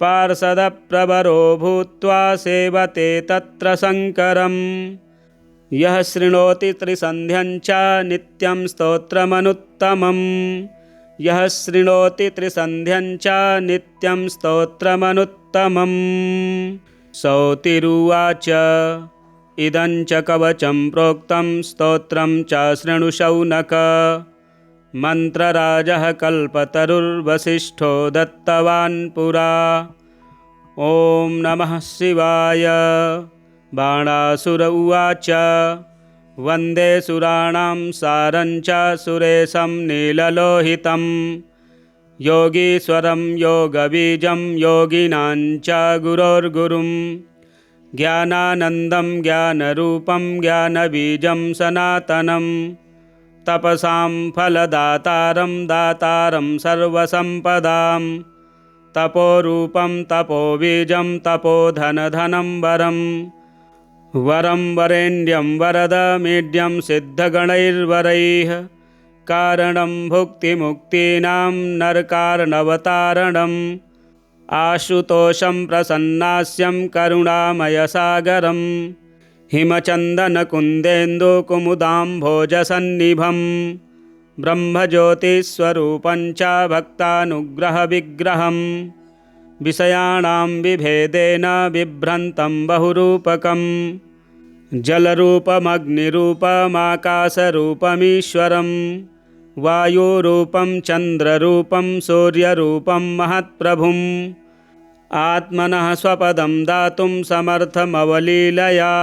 पार्षदप्रवरो भूत्वा सेवते तत्र शङ्करं यः शृणोति त्रिसन्ध्यं च नित्यं स्तोत्रमनुत्तमम् यः शृणोति त्रिसन्ध्यं च नित्यं स्तोत्रमनुत्तमम् सौतिरुवाच इदं च कवचं प्रोक्तं स्तोत्रं च शृणु शौनक मन्त्रराजः कल्पतरुर्वसिष्ठो दत्तवान् पुरा ॐ नमः शिवाय बाणासुर उवाच वन्दे सुराणां सारं च सुरेशं नीललोहितं योगीश्वरं योगबीजं योगिनां च गुरोर्गुरुं ज्ञानानन्दं ज्ञानरूपं ज्ञानबीजं सनातनं तपसां फलदातारं दातारं सर्वसम्पदां तपोरूपं तपोबीजं तपोधनधनं वरं वरं वरेण्यं वरदमीड्यं सिद्धगणैर्वरैः कारणं भुक्तिमुक्तीनां नरकार्णवतारणम् आशुतोषं प्रसन्नास्यं करुणामयसागरं हिमचन्दनकुन्देन्दुकुमुदाम्भोजसन्निभं ब्रह्मज्योतिस्वरूपं च भक्तानुग्रहविग्रहं विषयाणां विभेदेन बिभ्रन्तं बहुरूपकं जलरूपमग्निरूपमाकाशरूपमीश्वरं वायुरूपं चन्द्ररूपं सूर्यरूपं महत्प्रभुम् आत्मनः स्वपदं दातुं समर्थमवलीलया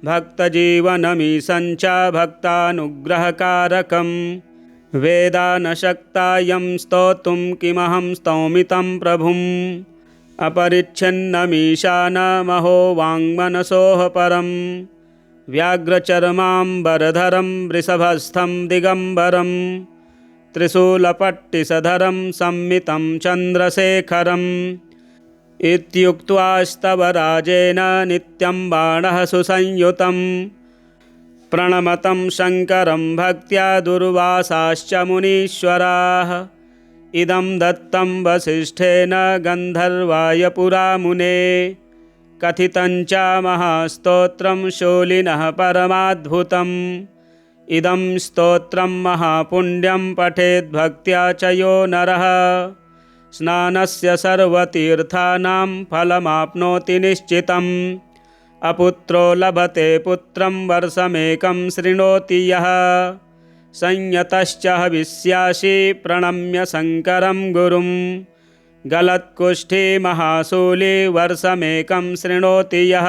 भक्तजीवनमीशं च भक्तानुग्रहकारकं वेदा न शक्ता यं स्तोतुं किमहं स्तौमि तं प्रभुम् अपरिच्छिन्नमीशानमहो वाङ्मनसोः परं व्याघ्रचर्माम्बरधरं वृषभस्थं दिगम्बरं त्रिशूलपट्टिसधरं संमितं चन्द्रशेखरम् इत्युक्त्वा राजेन नित्यं बाणः सुसंयुतं प्रणमतं शङ्करं भक्त्या दुर्वासाश्च मुनीश्वराः इदं दत्तं वसिष्ठेन गन्धर्वाय पुरा मुने कथितं च महास्तोत्रं शूलिनः परमाद्भुतम् इदं स्तोत्रं महापुण्यं पठेद्भक्त्या च यो नरः स्नानस्य सर्वतीर्थानां फलमाप्नोति निश्चितम् अपुत्रो लभते पुत्रं वर्षमेकं शृणोति यः संयतश्च हविष्यासि प्रणम्य शङ्करं गुरुं गलत्कुष्ठी महाशूली वर्षमेकं शृणोति यः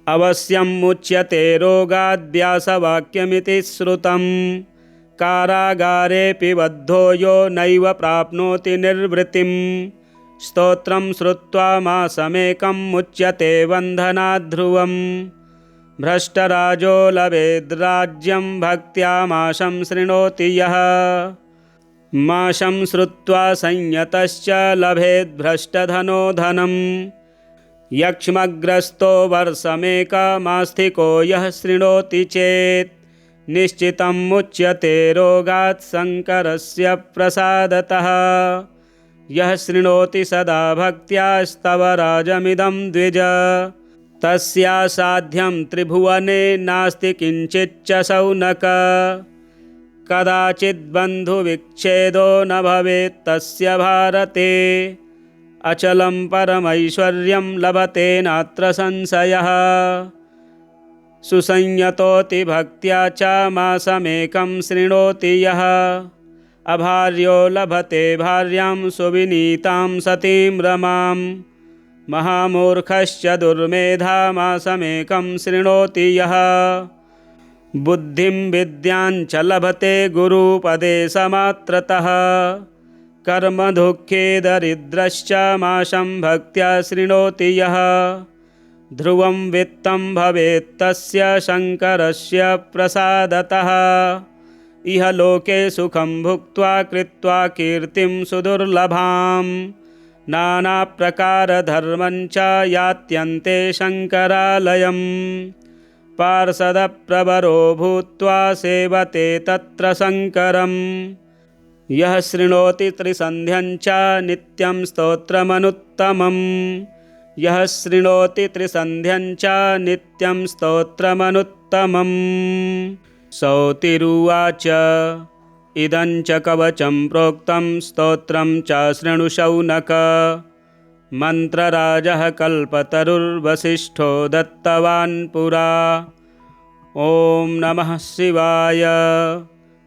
अवश्यं मुच्यते रोगाद्व्यासवाक्यमिति श्रुतम् कारागारेऽपि बद्धो यो नैव प्राप्नोति निर्वृतिं स्तोत्रं श्रुत्वा मासमेकं मुच्यते बन्धनाद्ध्रुवम् भ्रष्टराजो लभेद्राज्यं भक्त्या माशं शृणोति यः माशं श्रुत्वा संयतश्च लभेद्भ्रष्टधनो धनम् यक्ष्मग्रस्तो वर्षमेकमास्तिको यः शृणोति चेत् निश्चितं मुच्यते रोगात् शङ्करस्य प्रसादतः यः शृणोति सदा भक्त्या स्तवराजमिदं द्विज तस्यासाध्यं त्रिभुवने नास्ति किञ्चिच्च शौनक कदाचिद्बन्धुविच्छेदो न भवेत् तस्य भारते अचलं परमैश्वर्यं लभते नात्र संशयः सुसंयतोति भक्त्या च मासमेकं शृणोति यः अभार्यो लभते भार्यां सुविनीतां सतीं रमां महामूर्खश्च दुर्मेधा मासमेकं शृणोति यः बुद्धिं विद्यां च लभते गुरुपदेशमात्रतः कर्मदुःखे दरिद्रश्च माशं भक्त्या शृणोति यः ध्रुवं वित्तं भवेत् तस्य शङ्करस्य प्रसादतः इह लोके सुखं भुक्त्वा कृत्वा कीर्तिं सुदुर्लभां नानाप्रकारधर्मं च यात्यन्ते शङ्करालयं पार्षदप्रवरो भूत्वा सेवते तत्र शङ्करं यः शृणोति त्रिसन्ध्यं च नित्यं स्तोत्रमनुत्तमम् यः शृणोति त्रिसन्ध्यं च नित्यं स्तोत्रमनुत्तमम् सौतिरुवाच इदं च कवचं प्रोक्तं स्तोत्रं च शृणु शौनक मन्त्रराजः कल्पतरुर्वसिष्ठो दत्तवान् पुरा ॐ नमः शिवाय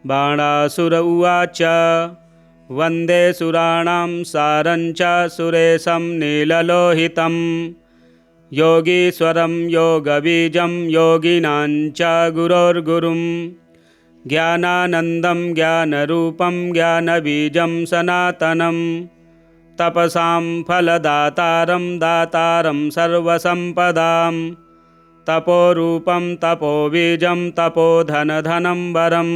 बाणासुर उवाच वन्दे सुराणां सारं च सुरेशं नीललोहितं योगीश्वरं योगबीजं योगिनां च गुरोर्गुरुं ज्ञानानन्दं ज्ञानरूपं ज्ञानबीजं सनातनं तपसां फलदातारं दातारं सर्वसम्पदां तपोरूपं तपोबीजं तपोधनधनं वरं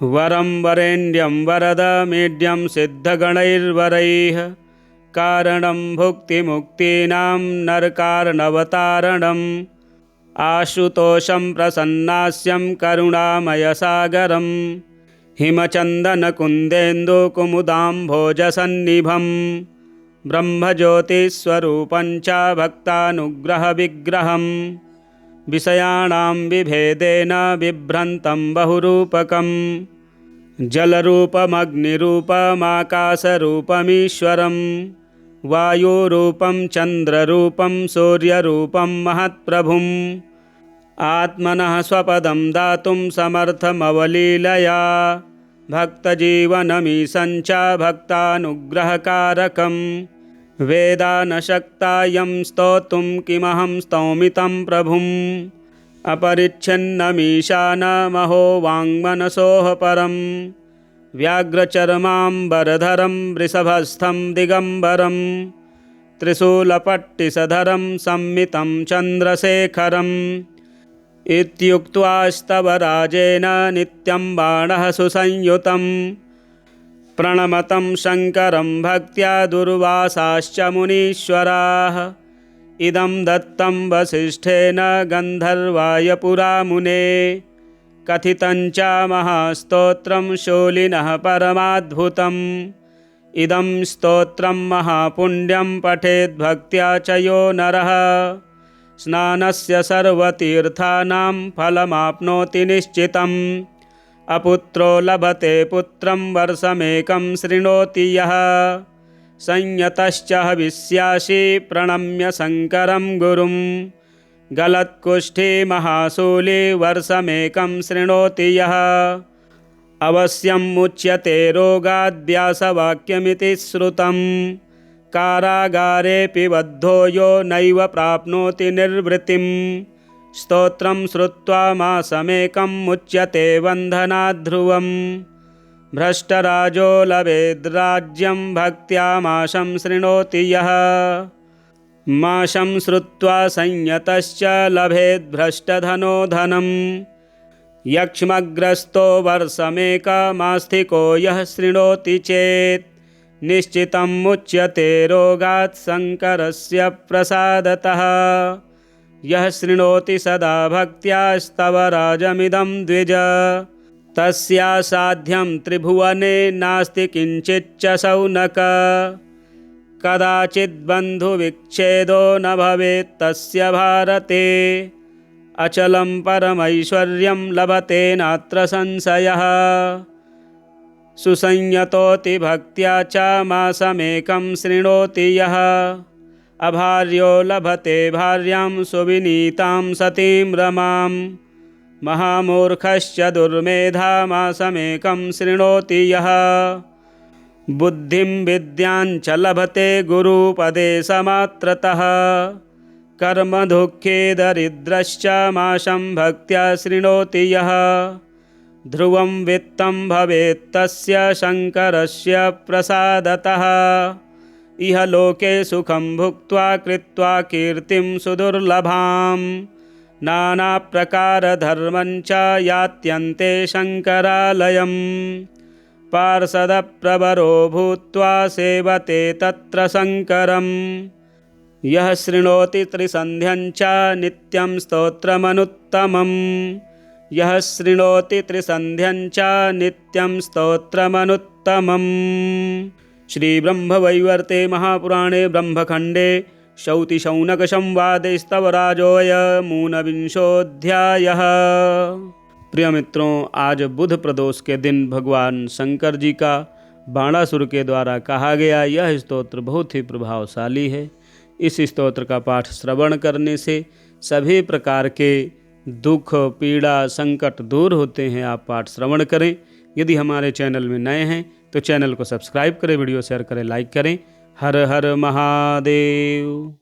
वरं वरेण्यं वरदमीड्यं सिद्धगणैर्वरैः कारणं भुक्तिमुक्तीनां नरकार्णवतारणम् आशुतोषं प्रसन्नास्यं करुणामयसागरं हिमचन्दनकुन्देन्दुकुमुदाम्भोजसन्निभं ब्रह्मज्योतिस्वरूपं च भक्तानुग्रहविग्रहं विषयाणां विभेदेन बिभ्रन्तं बहुरूपकं जलरूपमग्निरूपमाकाशरूपमीश्वरं वायुरूपं चन्द्ररूपं सूर्यरूपं महत्प्रभुम् आत्मनः स्वपदं दातुं समर्थमवलीलया भक्तजीवनमीशं च भक्तानुग्रहकारकं वेदानशक्तायं स्तोतुं किमहं स्तौमि तं प्रभुम् अपरिच्छिन्नमीशानमहो वाङ्मनसोः परं व्याघ्रचर्माम्बरधरं वृषभस्थं दिगम्बरं त्रिशूलपट्टिसधरं संमितं चन्द्रशेखरम् इत्युक्त्वास्तव राजेन नित्यं बाणः सुसंयुतं प्रणमतं शङ्करं भक्त्या दुर्वासाश्च मुनीश्वराः इदं दत्तं वसिष्ठेन गन्धर्वाय पुरामुने कथितं च महास्तोत्रं शूलिनः परमाद्भुतम् इदं स्तोत्रं महापुण्यं पठेद्भक्त्या च यो नरः स्नानस्य सर्वतीर्थानां फलमाप्नोति निश्चितम् अपुत्रो लभते पुत्रं वर्षमेकं शृणोति यः संयतश्च हविष्यासि प्रणम्य शङ्करं गुरुं गलत्कुष्ठी महाशूली वर्षमेकं शृणोति यः अवश्यं मुच्यते रोगाद्व्यासवाक्यमिति श्रुतं कारागारेऽपि बद्धो यो नैव प्राप्नोति निर्वृतिं स्तोत्रं श्रुत्वा मासमेकं मुच्यते बन्धनात् ध्रुवम् भ्रष्टराजो लभेद्राज्यं भक्त्या माशं शृणोति यः माशं श्रुत्वा संयतश्च लभेद्भ्रष्टधनो धनं यक्ष्मग्रस्तो वर्षमेकमास्थिको यः शृणोति चेत् निश्चितं मुच्यते रोगात् शङ्करस्य प्रसादतः यः शृणोति सदा भक्त्या स्तव राजमिदं द्विज तस्यासाध्यं त्रिभुवने नास्ति किञ्चिच्च शौनक कदाचिद्बन्धुविच्छेदो न भवेत् तस्य भारते अचलं परमैश्वर्यं लभते नात्र संशयः सुसंयतोति भक्त्या च मासमेकं शृणोति यः अभार्यो लभते भार्यां सुविनीतां सतीं रमां महामूर्खश्च दुर्मेधा मासमेकं शृणोति यः बुद्धिं विद्यां च लभते गुरुपदेशमात्रतः कर्मदुःखे दरिद्रश्च माशं भक्त्या शृणोति यः ध्रुवं वित्तं भवेत् तस्य शङ्करस्य प्रसादतः इह लोके सुखं भुक्त्वा कृत्वा कीर्तिं सुदुर्लभां नानाप्रकारधर्मं च यात्यन्ते शङ्करालयं पार्षदप्रवरो भूत्वा सेवते तत्र शङ्करं यः शृणोति त्रिसन्ध्यं च नित्यं स्तोत्रमनुत्तमम् यः शृणोति त्रिसन्ध्यं च नित्यं स्तोत्रमनुत्तमम्। श्रीब्रह्मवैवर्ते महापुराणे ब्रह्मखण्डे शौतिशौनकसंवादे स्तवराजोऽयमूनविंशोऽध्यायः। प्रिय मित्रों, आज बुध प्रदोष के दिन भगवान शंकर जी का बाणासुर के द्वारा कहा गया यह स्तोत्र बहुत ही प्रभावशाली है। इस स्तोत्र का पाठ श्रवण करने से सभी प्रकार के दुख, पीड़ा, संकट दूर होते हैं। आप पाठ श्रवण करें। यदि हमारे चैनल में नए हैं तो चैनल को सब्सक्राइब करें, वीडियो शेयर करें, लाइक करें। हर हर महादेव।